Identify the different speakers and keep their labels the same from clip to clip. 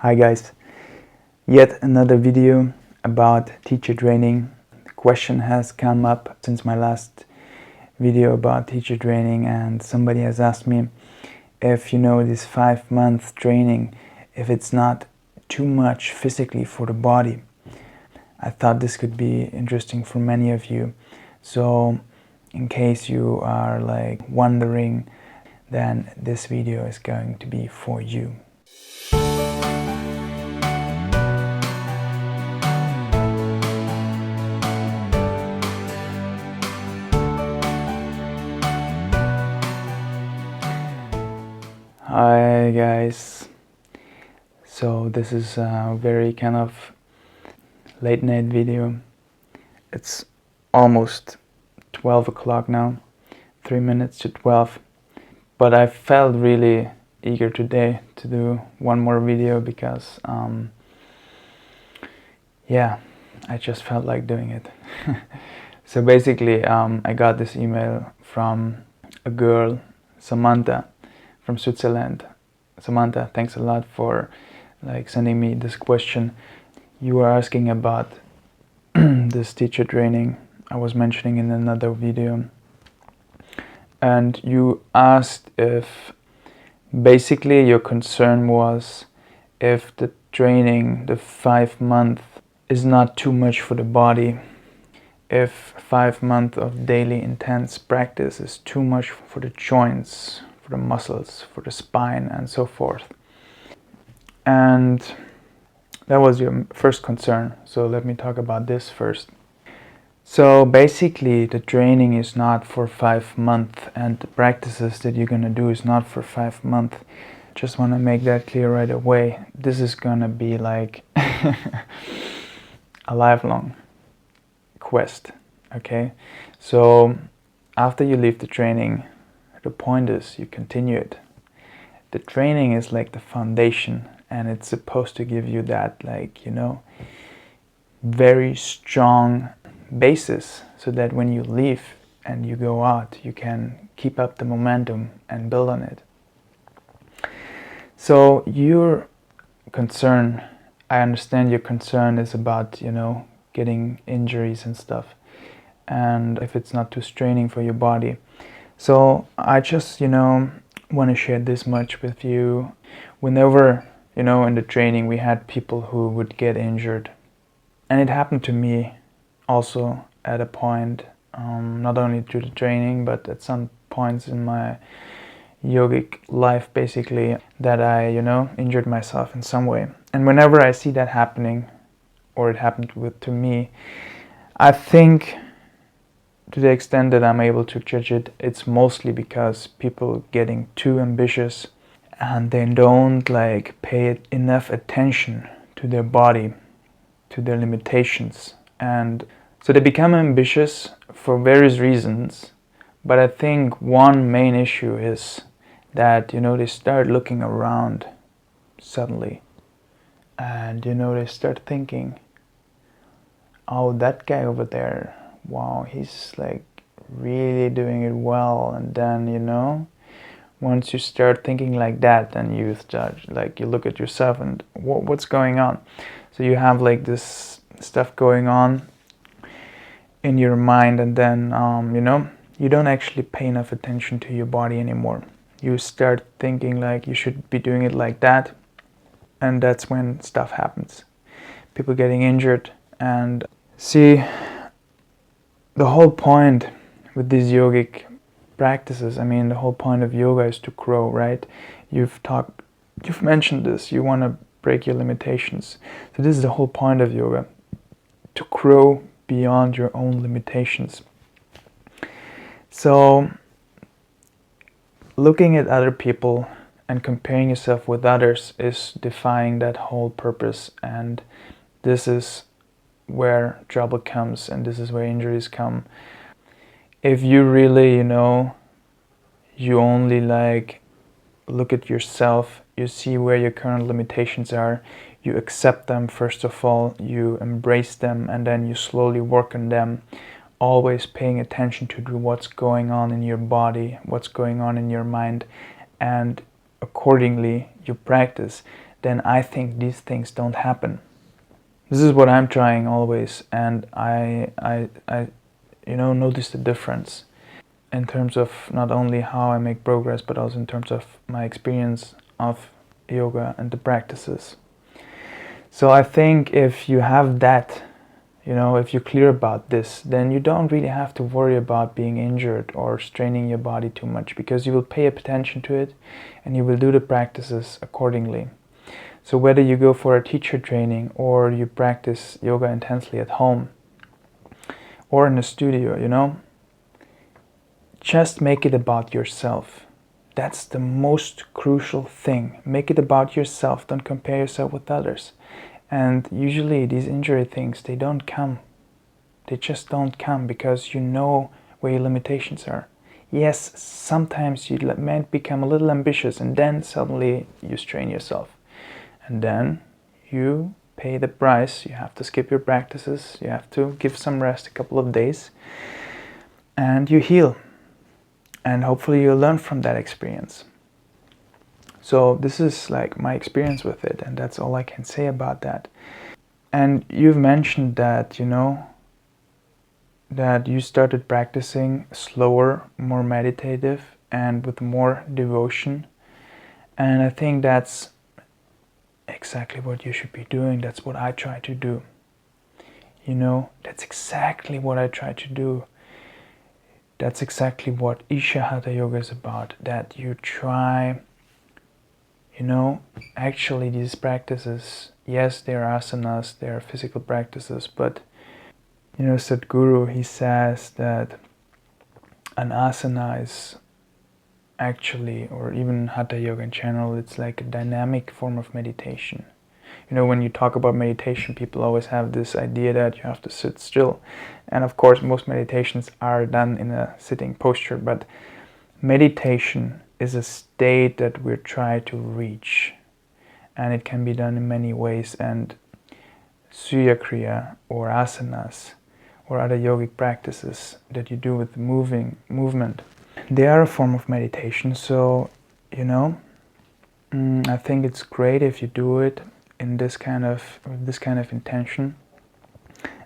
Speaker 1: Hi guys, yet another video about teacher training. The question has come up since my last video about teacher training, and somebody has asked me if this 5-month training, if it's not too much physically for the body. I thought this could be interesting for many of you. So in case you are wondering, then this video is going to be for you. Hi guys, so this is a very kind of late night video. It's almost 12 o'clock now, 3 minutes to 12, but I felt really eager today to do one more video because I just felt like doing it. So basically I got this email from a girl, Samantha, from Switzerland. Samantha, thanks a lot for sending me this question. You were asking about this teacher training I was mentioning in another video, and you asked if basically your concern was if the training, the 5-month, is not too much for the body, if 5 months of daily intense practice is too much for the joints, for the muscles, for the spine, and so forth. And that was your first concern, so let me talk about this first. So basically the training is not for 5 months, and the practices that you're gonna do is not for 5 months. Just want to make that clear right away. This is gonna be like a lifelong quest, okay? So after you leave the training, the point is you continue it. The training is like the foundation, and it's supposed to give you that very strong basis, so that when you leave and you go out, you can keep up the momentum and build on it. So your concern, I understand your concern is about getting injuries and stuff, and if it's not too straining for your body. So I just want to share this much with you. Whenever in the training we had people who would get injured, and it happened to me also at a point, not only through the training but at some points in my yogic life, basically, that I injured myself in some way. And whenever I see that happening, or it happened to me, I think, to the extent that I'm able to judge it, it's mostly because people getting too ambitious and they don't pay enough attention to their body, to their limitations, and so they become ambitious for various reasons. But I think one main issue is that they start looking around suddenly, and they start thinking, oh, that guy over there, wow, he's really doing it well. And then once you start thinking like that, then you start you look at yourself and what's going on. So you have this stuff going on in your mind, and then you don't actually pay enough attention to your body anymore. You start thinking you should be doing it like that, and that's when stuff happens. People getting injured. And see, the whole point with these yogic practices, the whole point of yoga is to grow, right? You've mentioned this, you want to break your limitations. So this is the whole point of yoga, to grow beyond your own limitations. So looking at other people and comparing yourself with others is defying that whole purpose, and this is where trouble comes, and this is where injuries come. If you really you only look at yourself, you see where your current limitations are, you accept them first of all, you embrace them, and then you slowly work on them, always paying attention to what's going on in your body, what's going on in your mind, and accordingly you practice, then I think these things don't happen. This is what I'm trying always, and I notice the difference in terms of not only how I make progress, but also in terms of my experience of yoga and the practices. So I think if you have that, if you're clear about this, then you don't really have to worry about being injured or straining your body too much, because you will pay attention to it and you will do the practices accordingly. So whether you go for a teacher training or you practice yoga intensely at home or in a studio, just make it about yourself. That's the most crucial thing. Make it about yourself. Don't compare yourself with others. And usually these injury things, they don't come. They just don't come because you know where your limitations are. Yes, sometimes you might become a little ambitious and then suddenly you strain yourself. And then you pay the price. You have to skip your practices. You have to give some rest, a couple of days. And you heal. And hopefully you'll learn from that experience. So this is like my experience with it, and that's all I can say about that. And you've mentioned that, that you started practicing slower, more meditative, and with more devotion. And I think that's exactly what you should be doing. That's what I try to do. That's exactly what I try to do. That's exactly what Isha Hatha Yoga is about. That you try, actually these practices, yes, they're asanas, they're physical practices, but, Sadhguru, he says that an asana is actually, or even Hatha Yoga in general, it's like a dynamic form of meditation. When you talk about meditation, people always have this idea that you have to sit still. And of course, most meditations are done in a sitting posture, but meditation is a state that we're trying to reach. And it can be done in many ways. And Surya Kriya or asanas or other yogic practices that you do with movement, they are a form of meditation. So, I think it's great if you do it in this kind of intention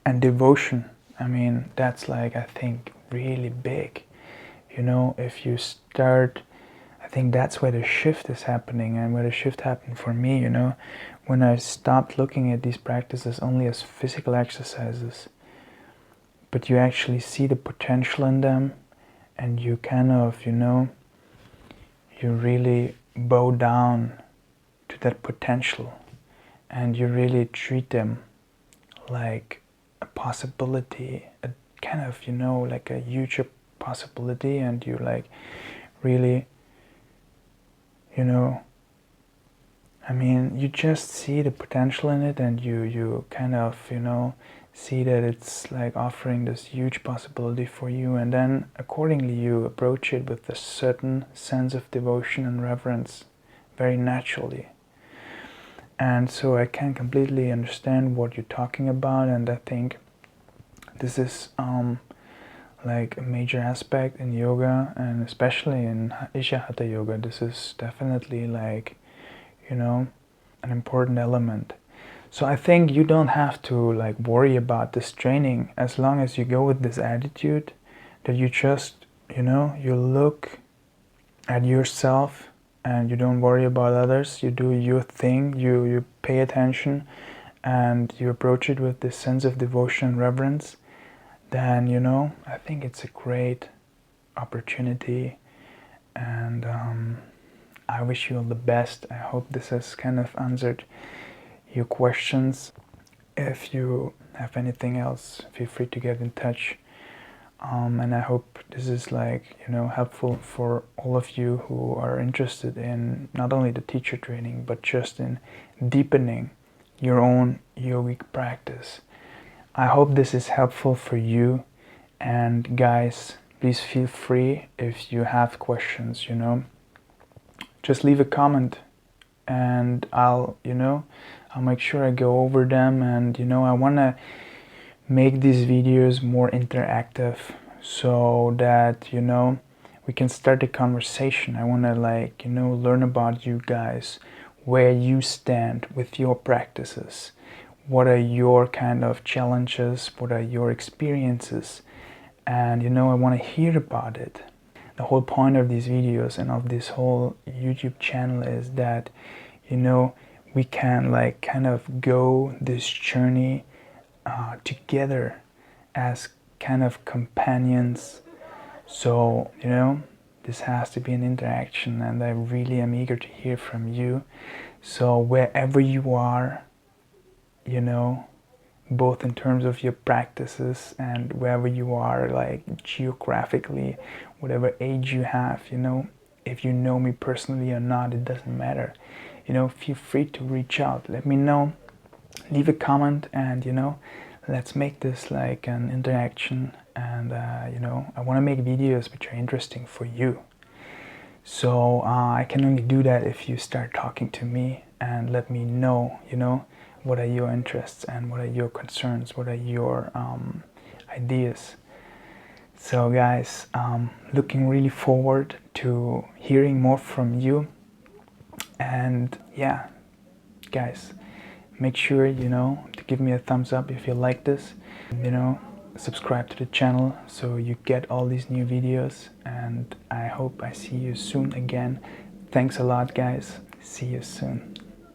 Speaker 1: and devotion. I mean, that's like, I think, really big. If you start, I think that's where the shift is happening, and where the shift happened for me, when I stopped looking at these practices only as physical exercises, but you actually see the potential in them, and you kind of, you really bow down to that potential, and you really treat them like a possibility, a kind of, like a huge possibility, and you like really, you just see the potential in it, and you kind of, see that it's like offering this huge possibility for you, and then accordingly you approach it with a certain sense of devotion and reverence, very naturally. And so I can completely understand what you're talking about, and I think this is like a major aspect in yoga, and especially in Isha Hatha Yoga. This is definitely like, an important element. So I think you don't have to like worry about this training, as long as you go with this attitude that you just, you look at yourself and you don't worry about others. You do your thing, you pay attention, and you approach it with this sense of devotion and reverence. Then, I think it's a great opportunity, and I wish you all the best. I hope this has kind of answered your questions. If you have anything else, feel free to get in touch. And I hope this is like, helpful for all of you who are interested in not only the teacher training, but just in deepening your own yogic practice. I hope this is helpful for you. And guys, please feel free if you have questions, just leave a comment, and I'll make sure I go over them. And I want to make these videos more interactive, so that we can start a conversation. I want to learn about you guys. where you stand with your practices. What are your kind of challenges? What are your experiences? And I want to hear about it. The whole point of these videos and of this whole YouTube channel is that we can like kind of go this journey together as kind of companions. So this has to be an interaction, and I really am eager to hear from you. So wherever you are, both in terms of your practices and wherever you are, like geographically, whatever age you have, if you know me personally or not, it doesn't matter. Feel free to reach out, let me know, leave a comment, and let's make this like an interaction. And I want to make videos which are interesting for you. So I can only do that if you start talking to me and let me know, what are your interests and what are your concerns, what are your ideas. So guys, looking really forward to hearing more from you. And yeah, guys, make sure to give me a thumbs up if you like this. Subscribe to the channel so you get all these new videos, and I hope I see you soon again. Thanks a lot, guys. See you soon.